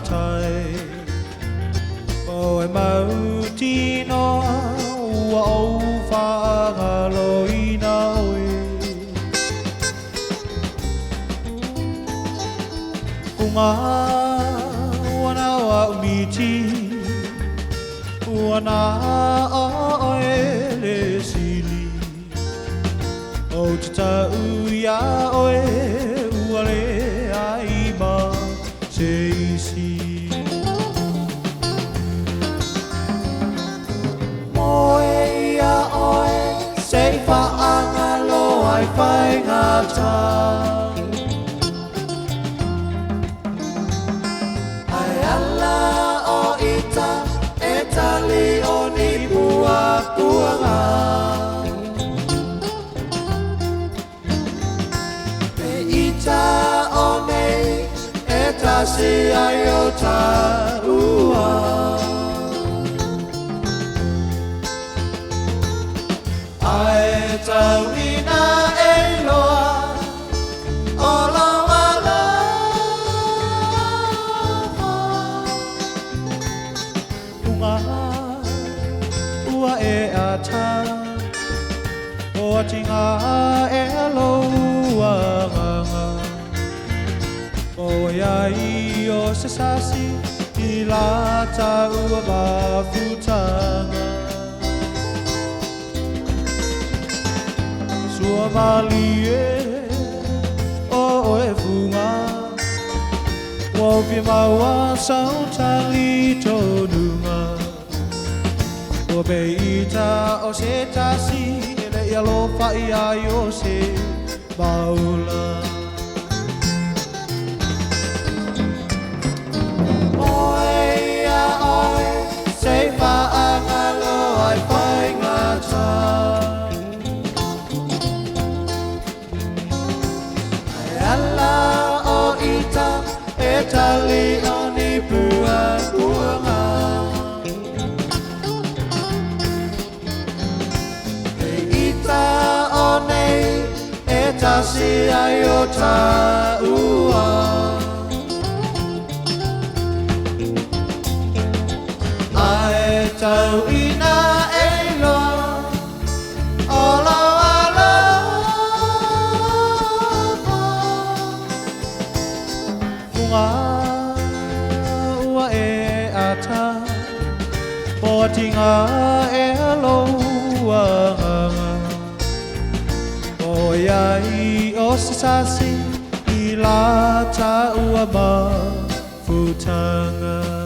thai oi mau tino wa au fa ngaloina oi kunga wana wa umiti wana oe le sili o tita uia oe uale aiba se isi moe ia oe se fa angalo ai fai ngata ai ala o ita etali oni bua buanga si ayota ua ai tawina eloa ola wala unga ua e ata o tinga eloa Oyai o se sasi I la taua mafutanga Sua mali e o e funga Wofi maua sautali tonunga O beita o se tasi Ele ialo fai ai o se maula Etali oni bua buanga Eita one etasi ayota ua Aetau ina elo Ola ua e ata o tinga e aloa o iai o sasasi I la ta ua ma futanga